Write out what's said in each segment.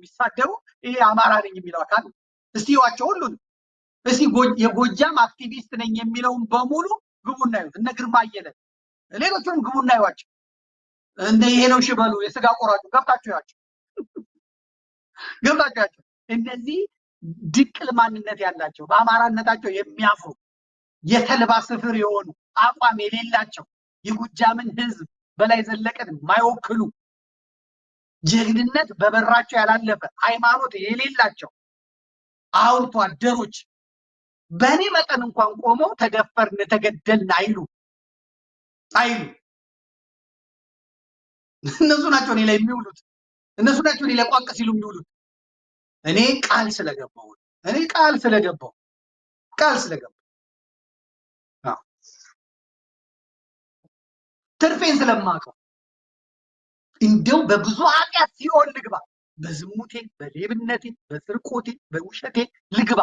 የሚሳደቡ ይሄ አማራ ነኝ የሚለው አካል እስቲ ይዋቸው ሁሉን እስቲ የጎጃም አክቲቪስት ነኝ የሚለውን በሙሉ ግቡና ይዩት። እነ ግርማ አየለ ሌሎቹም ግቡና ይዋቸው። እንደ ይሄ ነው ሽበሉ የስጋ ቆራጩ ገብታችሁ ያቸው ገብታችሁ። እነዚህ ድቅል ማንነት ያላቸው በአማራነታቸው የሚያፍሩ የተልባ ስፍር የሆኑ አቋም የሌላቸው የጎጃምን ህዝብ በላይ ዘለቀን ማይወክሉ ጀግንነት በበራቸው ያላለፈ ሃይማኖት የሌላቸው አውርቶ አደሮች በእኔ መጠን እንኳን ቆመው ተደፈርን ተገደልን አይሉ እነሱ ናቸው እኔ ላይ የሚውሉት። እነሱ ናቸው እኔ ላይ ቋቅ ሲሉ የሚውሉት። እኔ ቃል ስለገባው ትርፌን ስለማውቀው እንደው በብዙ ኃጢአት ሲኦል ልግባ፣ በዝሙቴ፣ በሌብነቴ፣ በስርቆቴ፣ በውሸቴ ልግባ፣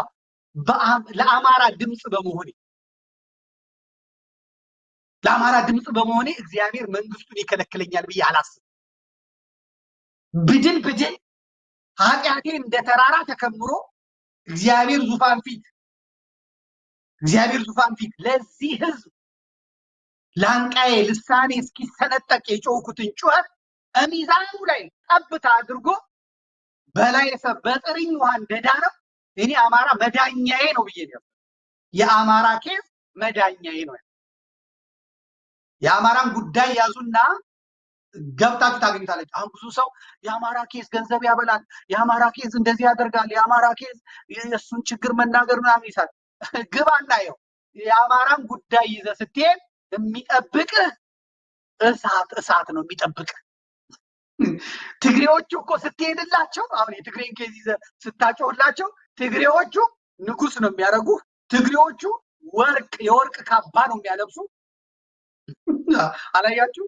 ለአማራ ድምጽ በመሆኔ እግዚአብሔር መንግስቱን ይከለክለኛል ብዬ አላስብም። ብድን ኃጢአቴ እንደ ተራራ ተከምሮ እግዚአብሔር ዙፋን ፊት ለዚህ ህዝብ ላንቃዬ ልሳኔ እስኪሰነጠቅ የጮኩትን ጩኸት ሚዛኑ ላይ ጠብታ አድርጎ በላይ በጥርኝ ውሃ እንደዳነው እኔ አማራ መዳኛዬ ነው ብዬ ነው። የአማራ ኬዝ መዳኛዬ ነው። የአማራን ጉዳይ ያዙና ገብታችሁ ታገኙታለች። አሁን ብዙ ሰው የአማራ ኬዝ ገንዘብ ያበላል፣ የአማራ ኬዝ እንደዚህ ያደርጋል፣ የአማራ ኬዝ የእሱን ችግር መናገር ምናምን ይሳል። ግባና ይኸው የአማራን ጉዳይ ይዘህ ስትሄድ የሚጠብቅህ እሳት ነው የሚጠብቅህ። ትግሬዎቹ እኮ ስትሄድላቸው አሁን የትግሬን ኬዝ ይዘህ ስታጮህላቸው ትግሬዎቹ ንጉስ ነው የሚያደርጉህ። ትግሬዎቹ የወርቅ ካባ ነው የሚያለብሱ። አላያችሁ?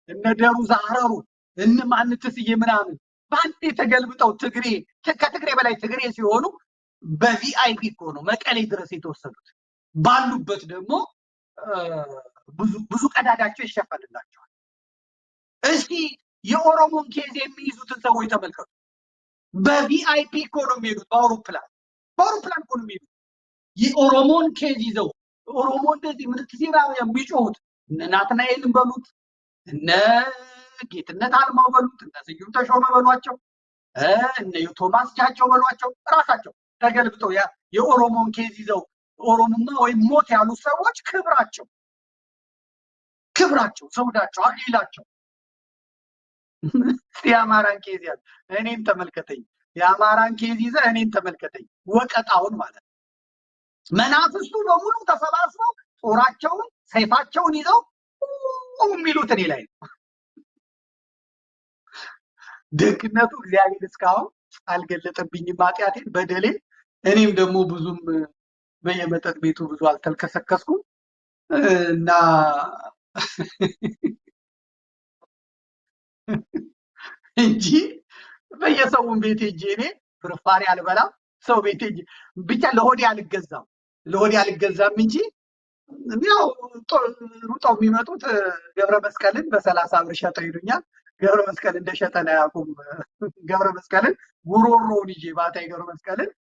እነ ደሩ ዛረሩ እነ ማንትስዬ ምናምን በአንዴ ተገልብጠው ከትግሬ በላይ ትግሬ ሲሆኑ በቪአይፒ እኮ ነው መቀሌ ድረስ የተወሰዱት። ባሉበት ደግሞ ብዙ ቀዳዳቸው ይሸፈንላቸዋል። እስቲ የኦሮሞን ኬዝ የሚይዙትን ሰዎች ተመልከቱ። በቪአይፒ እኮ ነው የሚሄዱት። በአውሮፕላን እኮ ነው የሚሄዱት። የኦሮሞን ኬዝ ይዘው ኦሮሞ እንደዚህ ምርት ሲራ የሚጮሁት እነ ናትናኤልን በሉት፣ እነ ጌትነት አልማው በሉት፣ እነ ስዩም ተሾመ በሏቸው፣ እነ ቶማስ ቻቸው በሏቸው፣ ራሳቸው ተገልብጠው የኦሮሞን ኬዝ ይዘው ኦሮሞማ ወይም ሞት ያሉ ሰዎች ክብራቸው፣ ሰውዳቸው፣ አክሊላቸው። የአማራን ኬዝ ያዝ እኔን ተመልከተኝ፣ የአማራን ኬዝ ይዘህ እኔን ተመልከተኝ። ወቀጣውን ማለት ነው። መናፍስቱ በሙሉ ተሰባስበው ጦራቸውን ሰይፋቸውን ይዘው የሚሉት እኔ ላይ ነው። ደግነቱ እግዚአብሔር እስካሁን አልገለጠብኝም ኃጢአቴን፣ በደሌን። እኔም ደግሞ ብዙም በየመጠጥ ቤቱ ብዙ አልተልከሰከስኩም እና እንጂ በየሰውን ቤት ሄጄ እኔ ፍርፋሪ አልበላም። ሰው ቤት ሄጄ ብቻ ለሆዴ አልገዛም እንጂ ያው ሩጠው የሚመጡት ገብረ መስቀልን በ30 ብር ሸጠው ይሉኛል። ገብረ መስቀል እንደሸጠ ነው ያቁም። ገብረ መስቀልን ጉሮሮውን ይዤ ባታይ ገብረ መስቀልን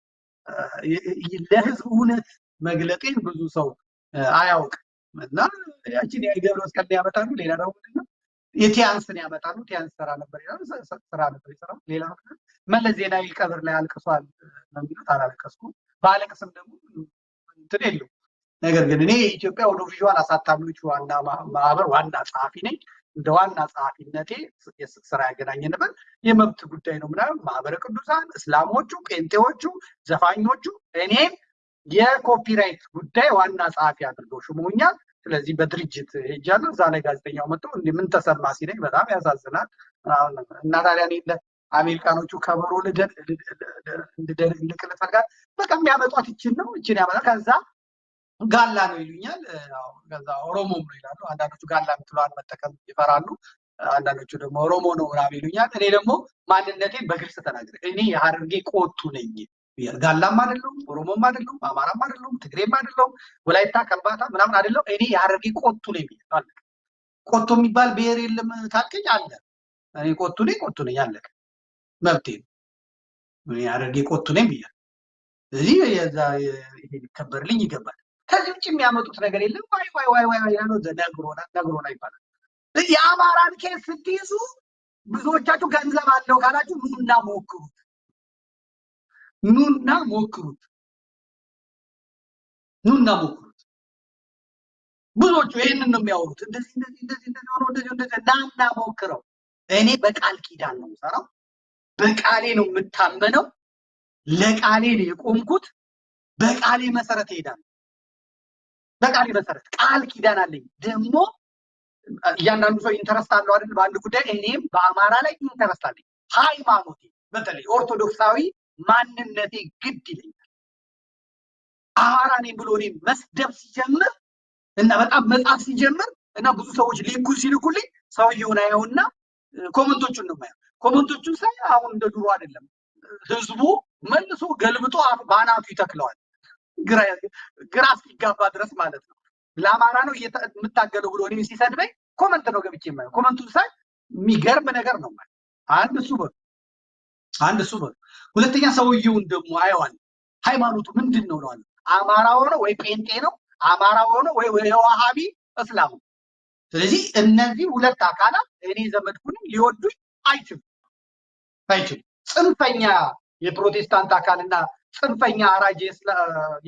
ለህዝብ እውነት መግለጤን ብዙ ሰው አያውቅም። እና ያቺን የገብረ መስቀልን ያመጣሉ። ሌላ ደግሞ ምንድነው የቲያንስን ያመጣሉ። ቲያንስ ስራ ነበር ይሰራው። ሌላ መለስ ዜናዊ ቀብር ላይ አልቅሷል ነው የሚሉት። አላለቀስኩም። ባለቅስም ደግሞ እንትን የለው። ነገር ግን እኔ የኢትዮጵያ ኦዲዮቪዥዋል አሳታሚዎች ዋና ማህበር ዋና ጸሐፊ ነኝ። እንደ ዋና ጸሐፊነቴ ስራ ያገናኘንበት የመብት ጉዳይ ነው። ምናምን ማህበረ ቅዱሳን፣ እስላሞቹ፣ ጴንጤዎቹ፣ ዘፋኞቹ እኔም የኮፒራይት ጉዳይ ዋና ጸሐፊ አድርገው ሽሞኛል። ስለዚህ በድርጅት ሄጃለሁ። እዛ ላይ ጋዜጠኛው መጥቶ ምን ተሰማ ሲለኝ በጣም ያሳዝናል እና ታዲያ እኔ አሜሪካኖቹ ከበሮ ልቅልጥ ፈልጋል። በቃ የሚያመጧት ይችን ያመጣ። ከዛ ጋላ ነው ይሉኛል። ከዛ ኦሮሞም ነው ይላሉ። አንዳንዶቹ ጋላ የምትለዋን መጠቀም ይፈራሉ። አንዳንዶቹ ደግሞ ኦሮሞ ነው ምናምን ይሉኛል። እኔ ደግሞ ማንነቴን በግልጽ ተናግሬ እኔ የሀረርጌ ቆቱ ነኝ። ጋላም አይደለሁም፣ ኦሮሞም አይደለሁም፣ አማራም አይደለሁም፣ ትግሬም አይደለሁም፣ ወላይታ ከምባታ ምናምን አይደለሁም። እኔ የሀረርጌ ቆቱ ነኝ። ቆቶ የሚባል ብሔር የለም ካልከኝ አለ። እኔ ቆቱ ነኝ አለቀ። መብቴ ነው። ምን ያደርግ ቆጡ ነኝ ብያ እዚህ የዛ ይሄ ሊከበርልኝ ይገባል። ከዚህ ውጭ የሚያመጡት ነገር የለም። ዋይ ዋይ ዋይ ዋይ ያለው ነግሮና ይባላል። የአማራን ኬስ ስትይዙ ብዙዎቻችሁ ገንዘብ አለው ካላችሁ ኑና ሞክሩት፣ ኑና ሞክሩት፣ ኑና ሞክሩት። ብዙዎቹ ይሄንን ነው የሚያወሩት። እንደዚህ እንደዚህ እንደዚህ እንደዚህ ሆኖ እንደዚህ እንደዚህ ናና ሞክረው። እኔ በቃል ኪዳን ነው የምሰራው፣ በቃሌ ነው የምታመነው፣ ለቃሌ ነው የቆምኩት፣ በቃሌ መሰረት እሄዳለሁ። በቃሌ መሰረት ቃል ኪዳን አለኝ። ደግሞ እያንዳንዱ ሰው ኢንተረስት አለው አይደል በአንድ ጉዳይ። እኔም በአማራ ላይ ኢንተረስት አለኝ። ሃይማኖቴ በተለይ ኦርቶዶክሳዊ ማንነቴ ግድ ይለኛል። አማራ ነኝ ብሎ እኔ መስደብ ሲጀምር እና በጣም መጻፍ ሲጀምር እና ብዙ ሰዎች ሊንኩን ሲልኩልኝ ሰውየውን አየውና ኮመንቶቹን ነው የማየው። ኮመንቶቹን ሳይ አሁን እንደ ድሮ አይደለም። ህዝቡ መልሶ ገልብጦ ባናቱ ይተክለዋል። ግራ እስኪጋባ ድረስ ማለት ነው። ለአማራ ነው የምታገለው ብሎ እኔ ሲሰድበኝ ኮመንት ነው ገብቼ የማየው። ኮመንቱን ሳይ የሚገርም ነገር ነው ማለት አንድ እሱ በሉ። ሁለተኛ ሰውየውን ደግሞ አየዋል። ሃይማኖቱ ምንድን ነው ነው? አማራ ሆኖ ወይ ጴንጤ ነው፣ አማራ ሆኖ ወይ የዋሃቢ እስላም። ስለዚህ እነዚህ ሁለት አካላት እኔ ዘመድኩኝ ሊወዱኝ አይችሉም። ጽንፈኛ የፕሮቴስታንት አካልና ጽንፈኛ አራጅ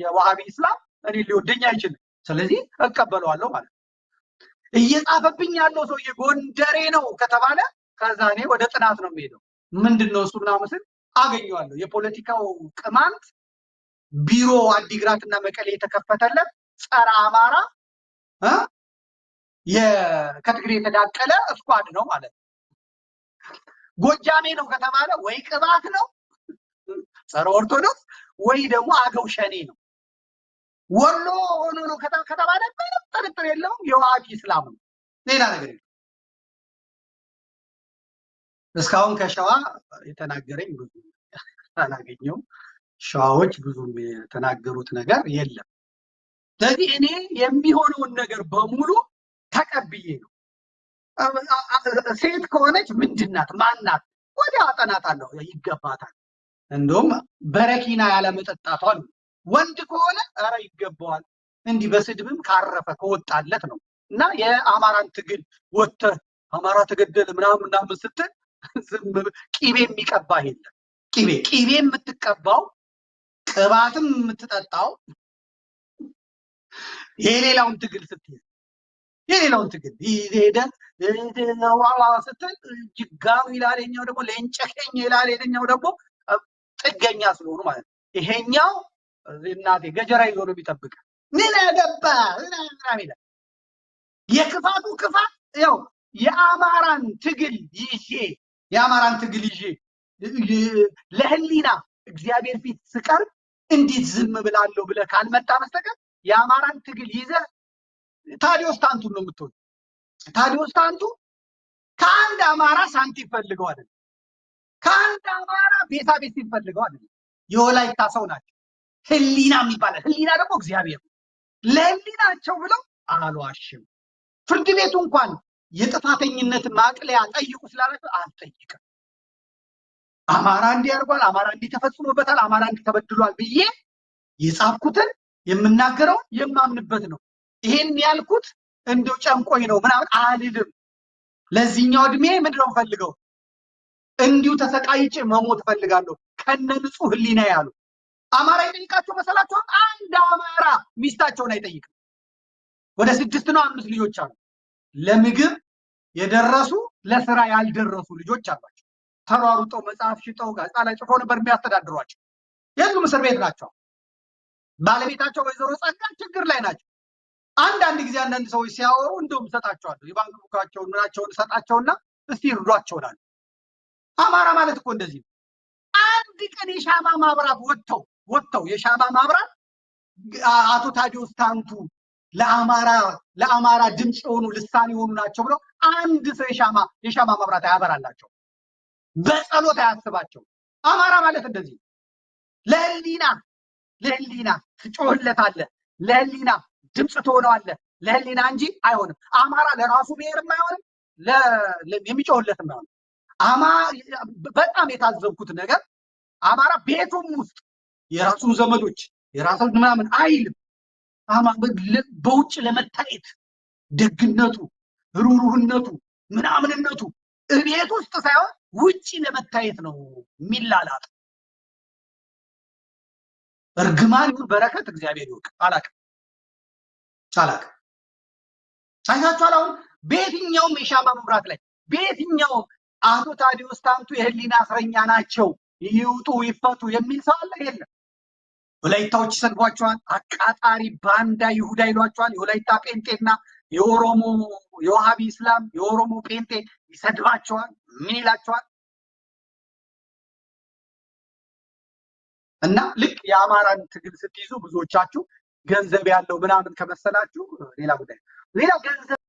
የዋሃቢ እስላም እኔ ሊወደኝ አይችልም። ስለዚህ እቀበለዋለሁ ማለት ነው። እየጻፈብኝ ያለው ሰውዬ ጎንደሬ ነው ከተባለ ከዛ እኔ ወደ ጥናት ነው የሚሄደው። ምንድነው እሱ ምናምን ስል አገኘዋለሁ። የፖለቲካው ቅማንት ቢሮ አዲግራትና መቀሌ የተከፈተለት ጸረ አማራ ከትግሬ የተዳቀለ እስኳድ ነው ማለት ነው። ጎጃሜ ነው ከተባለ ወይ ቅባት ነው ጸረ ኦርቶዶክስ ወይ ደግሞ አገው ሸኔ ነው። ወሎ ሆኖ ነው ከተባለ ምንም ጥርጥር የለውም የዋሃቢ እስላም ነው። ሌላ ነገር የለም። እስካሁን ከሸዋ የተናገረኝ ብዙ አላገኘውም። ሸዋዎች ብዙም የተናገሩት ነገር የለም። ስለዚህ እኔ የሚሆነውን ነገር በሙሉ ተቀብዬ ነው። ሴት ከሆነች ምንድናት ማናት ወዲያ አጠናታለሁ፣ ይገባታል። እንደውም በረኪና ያለመጠጣቷ ነው። ወንድ ከሆነ ኧረ ይገባዋል። እንዲህ በስድብም ካረፈ ከወጣለት ነው። እና የአማራን ትግል ወጥተህ አማራ ተገደለ ምናምን ስትል ዝም ቂቤ የሚቀባ የለም። ቂቤ የምትቀባው ቅባትም የምትጠጣው የሌላውን ትግል ስትይዝ የሌላውን ትግል ሄደህ ስትል ጅጋሩ ይላል፣ የኛው ደግሞ ለእንጨከኝ ይላል፣ የኛው ደግሞ ጥገኛ ስለሆኑ ማለት ነው። ይሄኛው እናቴ ገጀራ ይዞ ነው የሚጠብቅ። ምን ያገባ ምናምን ይላል። የክፋቱ ክፋት ያው የአማራን ትግል ይዤ ለህሊና እግዚአብሔር ፊት ስቀርብ እንዴት ዝም ብላለሁ ብለህ ካልመጣ በስተቀር የአማራን ትግል ይዘህ ታዲዮስ ታንቱን ነው የምትሆን። ታዲዮስ ታንቱ ከአንድ አማራ ሳንቲም ፈልገው አይደለም፣ ከአንድ አማራ ቤት ፈልገው አይደለም። የወላይታ ሰው ናቸው። ህሊና የሚባለው ህሊና ደግሞ እግዚአብሔር ነው። ለህሊናቸው ብለው አልዋሽም። ፍርድ ቤቱ እንኳን የጥፋተኝነት ማቅለያ ጠይቁ ስላላቸው አልጠይቅም። አማራ እንዲህ አድርጓል፣ አማራ እንዲህ ተፈጽሞበታል፣ አማራ እንዲህ ተበድሏል ብዬ የጻፍኩትን የምናገረው የማምንበት ነው። ይሄን ያልኩት እንደው ጨምቆኝ ነው ምናምን አልልም። ለዚህኛው እድሜ ምንድነው ፈልገው እንዲሁ ተሰቃይቼ መሞት ፈልጋለሁ ከነ ንጹህ ህሊና ያሉ አማራ ይጠይቃቸው መሰላቸው? አንድ አማራ ሚስታቸውን አይጠይቅም። ወደ 6 ነው 5 ልጆች አሉ። ለምግብ የደረሱ ለስራ ያልደረሱ ልጆች አሏቸው። ተሯሩጠው መጽሐፍ ሽጠው ጋዜጣ ላይ ጽፎ ነበር የሚያስተዳድሯቸው። የሉም፣ እስር ቤት ናቸው። ባለቤታቸው ወይዘሮ ጸጋ ችግር ላይ ናቸው። አንዳንድ ጊዜ አንዳንድ ሰዎች ሲያወሩ እንደውም ሰጣቸዋለሁ፣ የባንክ ቡካቸውን ምናቸውን ሰጣቸውና እስቲ ይርዷቸው እላለሁ። አማራ ማለት እኮ እንደዚህ ነው። አንድ ቀን የሻማ ማብራት ወጥተው የሻማ ማብራት አቶ ታዲዮስ ታንቱ ለአማራ ድምፅ የሆኑ ልሳን የሆኑ ናቸው ብለው አንድ ሰው የሻማ ማብራት አያበራላቸው፣ በጸሎት አያስባቸው። አማራ ማለት እንደዚህ ነው። ለህሊና ትጮህለታለህ፣ ለህሊና ድምፅ ትሆነዋለህ፣ ለህሊና እንጂ አይሆንም። አማራ ለራሱ ብሔርም አይሆንም፣ የሚጮህለትም አይሆንም። በጣም የታዘብኩት ነገር አማራ ቤቱም ውስጥ የራሱን ዘመዶች የራሱን ምናምን አይልም። በውጭ ለመታየት ደግነቱ፣ ሩሩህነቱ፣ ምናምንነቱ እቤት ውስጥ ሳይሆን ውጭ ለመታየት ነው የሚላላጥ። እርግማን ይሁን በረከት እግዚአብሔር ይወቅ። አላቅም። አይታችኋል። አሁን በየትኛውም የሻማ መብራት ላይ በየትኛውም አቶ ታዲዮስ ታንቱ የህሊና እስረኛ ናቸው ይውጡ ይፈቱ የሚል ሰው አለ? የለም። ወላይታዎች ይሰድቧቸዋል። አቃጣሪ ባንዳ ይሁዳ ይሏቸዋል። የወላይታ ጴንጤና የኦሮሞ የዋሃቢ እስላም የኦሮሞ ጴንጤ ይሰድባቸዋል። ምን ይላቸዋል? እና ልክ የአማራን ትግል ስትይዙ ብዙዎቻችሁ ገንዘብ ያለው ምናምን ከመሰላችሁ ሌላ ጉዳይ። ሌላ ገንዘብ